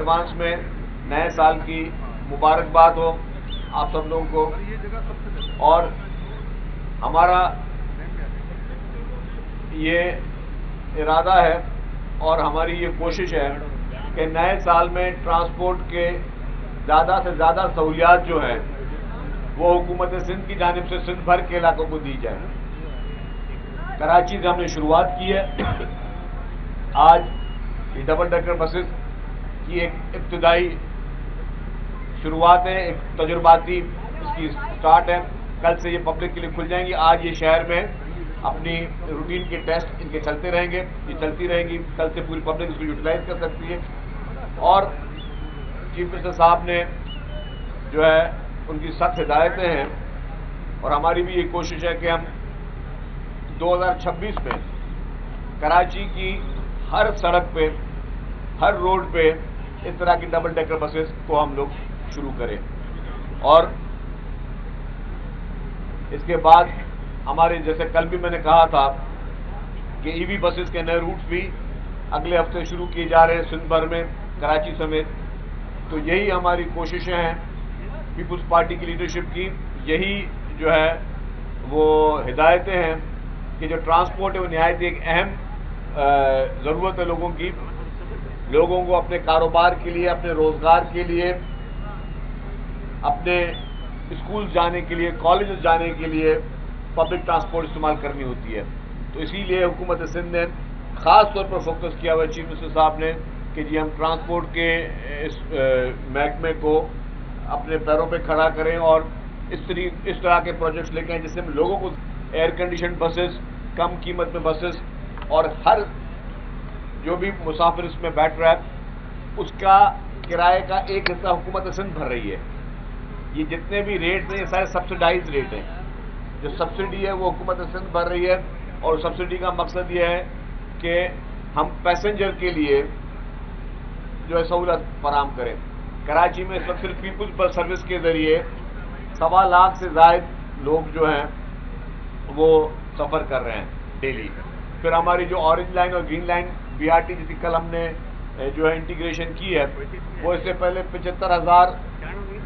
Advance में नए साल की मुबारकबाद हो आप सब लोगों को। और हमारा ये इरादा है और हमारी ये कोशिश है कि नए साल में ट्रांसपोर्ट के ज़्यादा से ज़्यादा सहूलियात जो हैं वो हुकूमत सिंध की जानिब से सिंध भर के इलाकों को दी जाए। कराची से हमने शुरुआत की है। आज ये डबल डेकर बसेस की एक इब्तदाई शुरुआत है, एक तजुर्बाती इसकी स्टार्ट है। कल से ये पब्लिक के लिए खुल जाएंगी। आज ये शहर में अपनी रूटीन के टेस्ट इनके चलते रहेंगे, ये चलती रहेंगी। कल से पूरी पब्लिक इसको यूटिलाइज कर सकती है। और चीफ मिनिस्टर साहब ने जो है उनकी सख्त हिदायतें हैं और हमारी भी ये कोशिश है कि हम 2026 में कराची की हर सड़क पे, हर रोड पे इस तरह की डबल डेकर बसेस को हम लोग शुरू करें। और इसके बाद हमारे, जैसे कल भी मैंने कहा था कि ईवी बसेस के नए रूट्स भी अगले हफ्ते शुरू किए जा रहे हैं सिंध भर में, कराची समेत। तो यही हमारी कोशिशें हैं पीपुल्स पार्टी की लीडरशिप की, यही जो है वो हिदायतें हैं कि जो ट्रांसपोर्ट है वो निहायत एक अहम ज़रूरत है लोगों की। लोगों को अपने कारोबार के लिए, अपने रोज़गार के लिए, अपने स्कूल जाने के लिए, कॉलेज जाने के लिए पब्लिक ट्रांसपोर्ट इस्तेमाल करनी होती है। तो इसीलिए हुकूमत सिंध ने ख़ास तौर पर फोकस किया हुआ चीफ मिनिस्टर साहब ने कि जी हम ट्रांसपोर्ट के इस महकमे को अपने पैरों पे खड़ा करें और इस तरह के प्रोजेक्ट्स लेके आए जिससे हम लोगों को एयर कंडीशन बसेस, कम कीमत में बसेस, और हर जो भी मुसाफिर इसमें बैठ रहा है उसका किराए का एक हिस्सा हुकूमत सिंध भर रही है। ये जितने भी रेट्स हैं ये सारे सब्सिडाइज रेट हैं। जो सब्सिडी है वो हुकूमत सिंध भर रही है और सब्सिडी का मकसद ये है कि हम पैसेंजर के लिए जो है सहूलत फराहम करें। कराची में इस वक्त सिर्फ पीपुल्स बस सर्विस के जरिए 1.25 लाख से ज़ायद लोग जो हैं वो सफ़र कर रहे हैं डेली। फिर हमारी जो ऑरेंज लाइन और ग्रीन लाइन BRT जिसकी कल हमने जो है इंटीग्रेशन की है, वो इससे पहले 75,000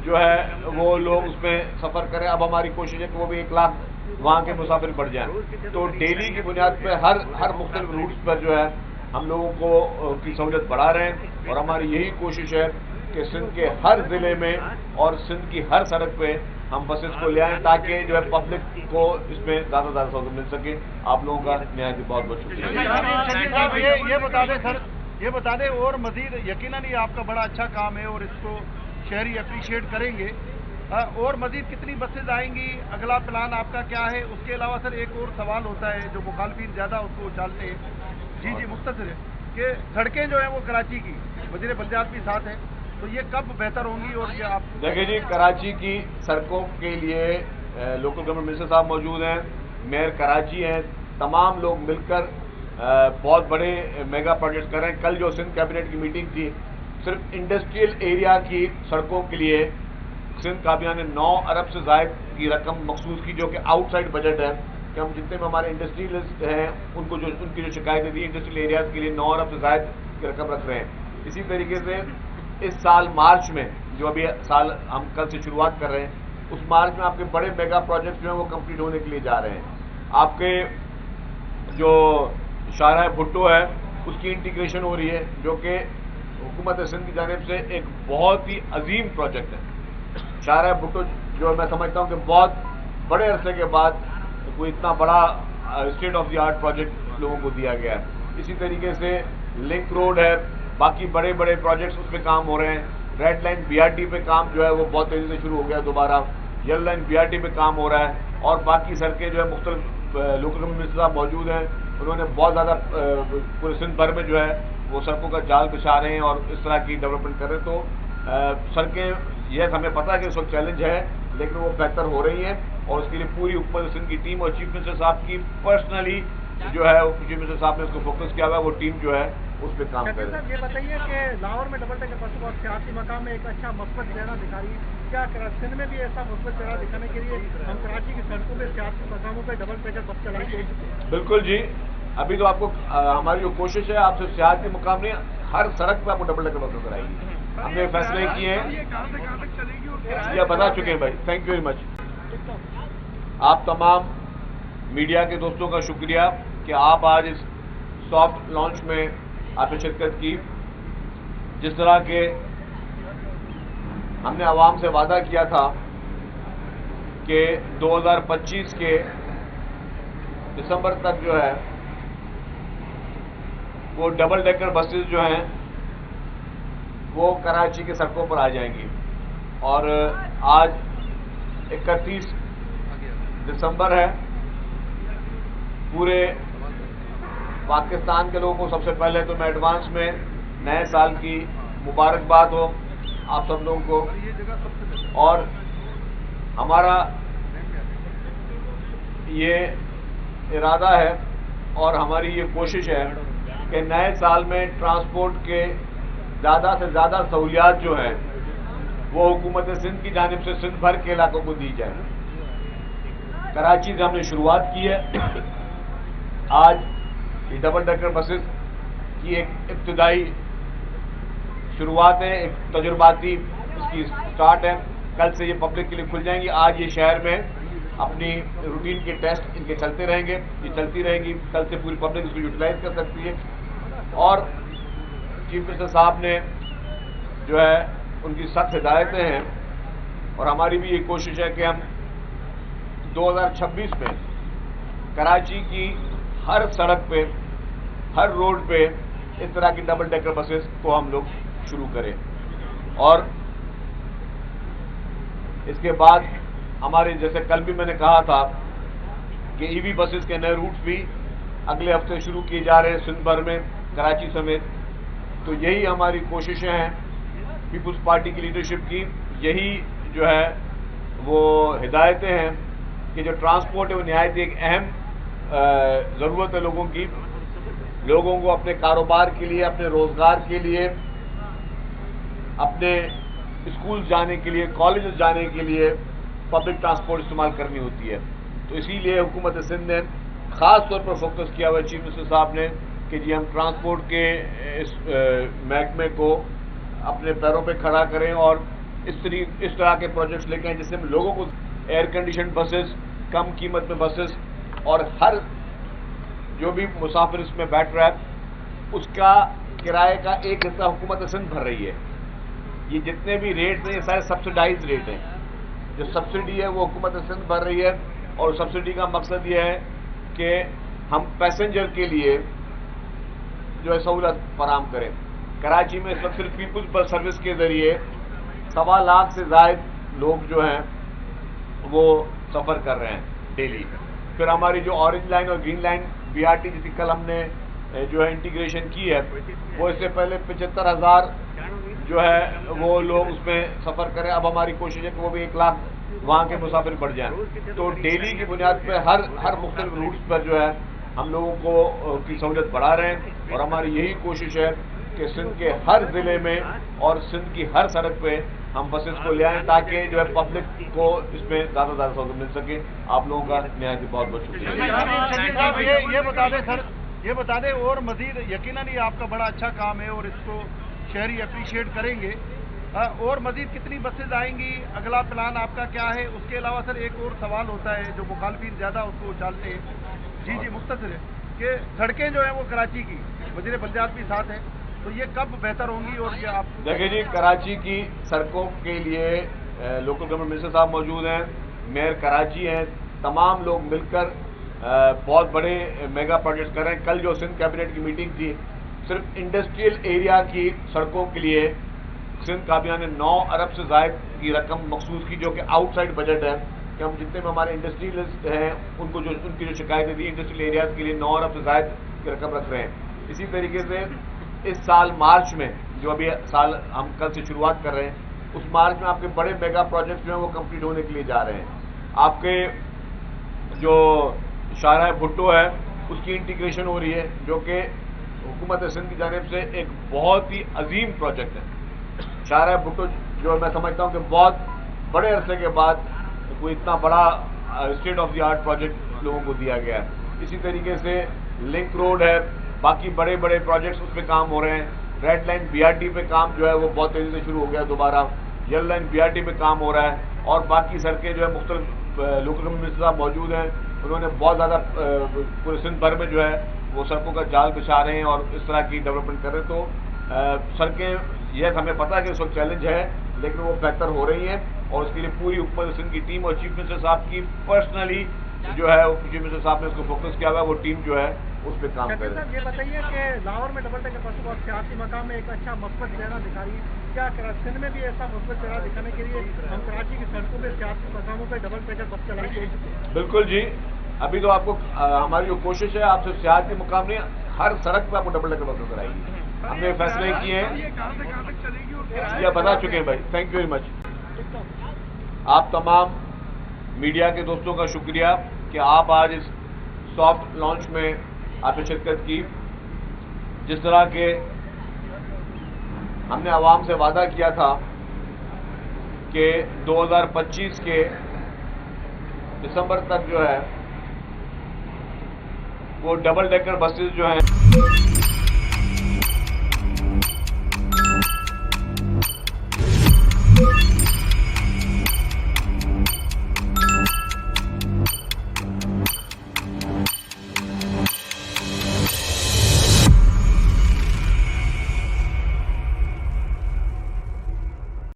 जो है वो लोग उसमें सफ़र करें। अब हमारी कोशिश है कि वो भी 1 लाख वहाँ के मुसाफिर बढ़ जाएं। तो डेली की बुनियाद पर हर मुख्तलिफ रूट्स पर जो है हम लोगों को की सहूलियत बढ़ा रहे हैं। और हमारी यही कोशिश है कि सिंध के हर ज़िले में और सिंध की हर सड़क पे हम बसेस को ले आएँ ताकि जो है पब्लिक को इसमें ज़्यादा से ज़्यादा सहूलत मिल सके। आप लोगों का निहायत बहुत बहुत शुक्रिया। ये बता दें सर, ये बता दें और मजीद यकीनन ये आपका बड़ा अच्छा काम है और इसको शहरी अप्रिशिएट करेंगे। और मजीद कितनी बसेज आएंगी, अगला प्लान आपका क्या है? उसके अलावा सर एक और सवाल होता है जो मुखालफिन ज़्यादा उसको उछालते हैं, जी मुख्तसर है कि सड़कें जो हैं वो कराची की, वज़ीर बलदियात भी साथ हैं, तो ये कब बेहतर होंगी? और ये आप देखिए जी, कराची की सड़कों के लिए लोकल गवर्नमेंट मिनिस्टर साहब मौजूद हैं, मेयर कराची हैं, तमाम लोग मिलकर बहुत बड़े मेगा प्रोजेक्ट कर रहे हैं। कल जो सिंध कैबिनेट की मीटिंग थी, सिर्फ इंडस्ट्रियल एरिया की सड़कों के लिए सिंध काबिना ने 9 अरब से ज़ायद की रकम मखसूस की, जो कि आउटसाइड बजट है कि हम जितने भी हमारे इंडस्ट्रियलिस्ट हैं उनकी जो शिकायतें थी इंडस्ट्रियल एरियाज़ के लिए 9 अरब से ज़ायद की रकम रख रहे हैं। इसी तरीके से इस साल मार्च में, जो अभी साल हम कल से शुरुआत कर रहे हैं, उस मार्च में आपके बड़े मेगा प्रोजेक्ट्स जो हैं वो कंप्लीट होने के लिए जा रहे हैं। आपके जो शाहराह भुट्टो है उसकी इंटीग्रेशन हो रही है, जो कि हुकूमत सिंध की जानिब से एक बहुत ही अजीम प्रोजेक्ट है। शाहराह भुट्टो जो मैं समझता हूँ कि बहुत बड़े अरसे के बाद कोई इतना बड़ा state of the art project लोगों को दिया गया है। इसी तरीके से लिंक रोड है, बाकी बड़े बड़े प्रोजेक्ट्स उस पर काम हो रहे हैं। रेड लाइन BRT पे काम जो है वो बहुत तेज़ी से शुरू हो गया दोबारा। येलो लाइन BRT पे काम हो रहा है और बाकी सड़कें जो है मुख्तलिफ लोकल गवर्नमेंट मिनिस्टर साहब मौजूद हैं, उन्होंने बहुत ज़्यादा पूरे सिंध भर में जो है वो सड़कों का जाल बिछा रहे हैं और इस तरह की डेवलपमेंट कर रहे हैं। तो सड़कें यह हमें पता है कि इस वक्त चैलेंज है, लेकिन वो बेहतर हो रही हैं और उसके लिए पूरी हुकूमत सिंध की टीम और चीफ मिनिस्टर साहब की पर्सनली जो है चीफ मिनिस्टर साहब ने उसको फोकस किया हुआ है, वो टीम जो है उस पर काम कर रही है। ये बताइए कि लाहौर में डबल डेकर बस और सियासी मकाम में एक अच्छा मस्बत चेहरा दिखा रही है, क्या सिंध में भी ऐसा मस्बत चेहरा दिखाने के लिए हम कराची की सड़कों में सियासी मकामों पर डबल डेकर बस चलाएंगे? बिल्कुल जी, अभी तो आपको हमारी जो कोशिश है आपसे सियासी मुकाम नहीं, हर सड़क पर आपको डबल डेकर बस नजर आएगी। हमने फैसले किए हैं, ये कहां से कहां तक चलेगी और ये बता चुके हैं भाई। Thank you very much. आप तमाम मीडिया के दोस्तों का शुक्रिया कि आप आज इस सॉफ्ट लॉन्च में आपने शिरकत की। जिस तरह के हमने आवाम से वादा किया था कि 2025 के दिसंबर तक जो है वो डबल डेकर बसेस जो हैं वो कराची के सड़कों पर आ जाएंगी। और आज 31 दिसंबर है। पूरे पाकिस्तान के लोगों को सबसे पहले तो मैं एडवांस में नए साल की मुबारकबाद हो आप सब लोगों को। और हमारा ये इरादा है और हमारी ये कोशिश है कि नए साल में ट्रांसपोर्ट के ज़्यादा से ज़्यादा सहूलियात जो हैं वो हुकूमत सिंध की जानिब से सिंध भर के इलाकों को दी जाए। कराची से हमने शुरुआत की है। आज ये डबल डेकर बसेस की एक इब्तदाई शुरुआत है, एक तजुर्बाती इसकी स्टार्ट है। कल से ये पब्लिक के लिए खुल जाएंगी। आज ये शहर में अपनी रूटीन के टेस्ट इनके चलते रहेंगे, ये चलती रहेंगी। कल से पूरी पब्लिक इसको यूटिलाइज कर सकती है। और चीफ मिनिस्टर साहब ने जो है उनकी सख्त हिदायतें हैं और हमारी भी ये कोशिश है कि हम 2026 में कराची की हर सड़क पे, हर रोड पे इस तरह की डबल डेकर बसेस को हम लोग शुरू करें। और इसके बाद हमारे जैसे कल भी मैंने कहा था कि ईवी बसेस के नए रूट्स भी अगले हफ्ते शुरू किए जा रहे हैं सिंध भर में, कराची समेत। तो यही हमारी कोशिशें हैं पीपुल्स पार्टी की लीडरशिप की। यही जो है वो हिदायतें हैं कि जो ट्रांसपोर्ट है वो निहायत एक अहम ज़रूरत है लोगों की। लोगों को अपने कारोबार के लिए, अपने रोज़गार के लिए, अपने स्कूल जाने के लिए, कॉलेज जाने के लिए पब्लिक ट्रांसपोर्ट इस्तेमाल करनी होती है। तो इसीलिए हुकूमत सिंध ने ख़ास तौर पर फोकस किया हुआ चीफ मिनिस्टर साहब ने कि जी हम ट्रांसपोर्ट के इस महकमे को अपने पैरों पे खड़ा करें और इस तरह के प्रोजेक्ट्स लेके आए जिससे हम लोगों को एयर कंडीशन बसेस, कम कीमत में बसेस और हर जो भी मुसाफिर इसमें बैठ रहा है उसका किराए का एक हिस्सा हुकूमत सिंध भर रही है। ये जितने भी रेट्स हैं ये सारे सब्सिडाइज रेट हैं। जो सब्सिडी है वो हुकूमत सिंध भर रही है और सब्सिडी का मकसद ये है कि हम पैसेंजर के लिए जो है सहूलत फराम करें। कराची में इस वक्त सिर्फ पीपुल्स बस सर्विस के जरिए 1.25 लाख से ज़ायद लोग जो हैं वो सफ़र कर रहे हैं डेली। फिर हमारी जो ऑरेंज लाइन और ग्रीन लाइन BRT जिसकी कल हमने जो है इंटीग्रेशन की है वो इससे पहले 75,000 जो है वो लोग उसमें सफ़र करें। अब हमारी कोशिश है कि वो भी 1 लाख वहाँ के मुसाफिर बढ़ जाएं। तो डेली की बुनियाद पर हर मुख्तलिफ रूट्स पर जो है हम लोगों को की सहूलियत बढ़ा रहे हैं। और हमारी यही कोशिश है कि सिंध के हर ज़िले में और सिंध की हर सड़क पे हम बसेस को ले आएँ ताकि जो है पब्लिक को इसमें ज़्यादा सहूलत मिल सके। आप लोगों का निहायत बहुत बहुत शुक्रिया। ये बता दें सर, ये बता दें और मजीद यकीनन ये आपका बड़ा अच्छा काम है और इसको शहरी अप्रिशिएट करेंगे। और मजीद कितनी बसेज आएंगी, अगला प्लान आपका क्या है? उसके अलावा सर एक और सवाल होता है जो मुखालफिन ज़्यादा उसको उछालते हैं। जी मुख्तसर है कि सड़कें जो हैं वो कराची की वज़ीर बलदियात भी साथ हैं, तो ये कब बेहतर होंगी? और ये आप देखिए जी, कराची की सड़कों के लिए लोकल गवर्नमेंट मिनिस्टर साहब मौजूद हैं, मेयर कराची हैं, तमाम लोग मिलकर बहुत बड़े मेगा प्रोजेक्ट कर रहे हैं। कल जो सिंध कैबिनेट की मीटिंग थी सिर्फ इंडस्ट्रियल एरिया की सड़कों के लिए सिंध काबिना ने 9 अरब से ज़ायद की रकम मखसूस की, जो कि आउटसाइड बजट है कि हम जितने भी हमारे इंडस्ट्रियलिस्ट हैं उनको जो उनकी जो शिकायतें थी इंडस्ट्रियल एरियाज़ के लिए 9 अरब से ज़ायद की रकम रख रहे हैं। इसी तरीके से इस साल मार्च में जो अभी साल हम कल से शुरुआत कर रहे हैं उस मार्च में आपके बड़े मेगा प्रोजेक्ट जो हैं वो कंप्लीट होने के लिए जा रहे हैं। आपके जो शाहराह भुट्टो है उसकी इंटीग्रेशन हो रही है जो कि हुकूमत सिंध की जानिब से एक बहुत ही अजीम प्रोजेक्ट है। शाहराह भुट्टो जो मैं समझता हूँ कि बहुत बड़े अरसे के बाद कोई इतना बड़ा state of the art project लोगों को दिया गया है। इसी तरीके से लिंक रोड है, बाकी बड़े बड़े प्रोजेक्ट्स उस पर काम हो रहे हैं। रेड लाइन बीआरटी पे काम जो है वो बहुत तेज़ी से शुरू हो गया दोबारा। येलो लाइन बीआरटी पे काम हो रहा है और बाकी सड़कें जो है मुख्तलिफ लोकल गवर्नमेंट मिनिस्टर साहब मौजूद हैं, उन्होंने बहुत ज़्यादा पूरे सिंध भर में जो है वो सड़कों का जाल बिछा रहे हैं और इस तरह की डेवलपमेंट कर रहे हैं। तो सड़कें यह हमें पता है कि इस वक्त चैलेंज है, लेकिन वो बेहतर हो रही हैं और उसके लिए पूरी ऊपर सिंध की टीम और चीफ मिनिस्टर साहब की पर्सनली जो है वो चीफ मिनिस्टर साहब ने उसको फोकस किया हुआ है, वो टीम जो है उस पर काम कर रही है। ये बताइए कि लाहौर में डबल डेकर बस बहुत सियासी मकाम में एक अच्छा मस्बत चेहरा दिखा रही है, क्या सिंध में भी ऐसा मस्बत चेहरा दिखाने के लिए हम कराची की सड़कों में सियासी मकामों पर डबल डेकर बस चलाएंगे? बिल्कुल जी, अभी तो आपको हमारी जो कोशिश है आपसे सियासी मुकाम नहीं, हर सड़क पर आपको डबल डेकर बस नजर आएगी। हमने फैसले किए हैं, यह बता चुके हैं भाई। Thank you very much. आप तमाम मीडिया के दोस्तों का शुक्रिया कि आप आज इस सॉफ्ट लॉन्च में आपने शिरकत की। जिस तरह के हमने आवाम से वादा किया था कि 2025 के दिसंबर तक जो है वो डबल डेकर बसेस जो हैं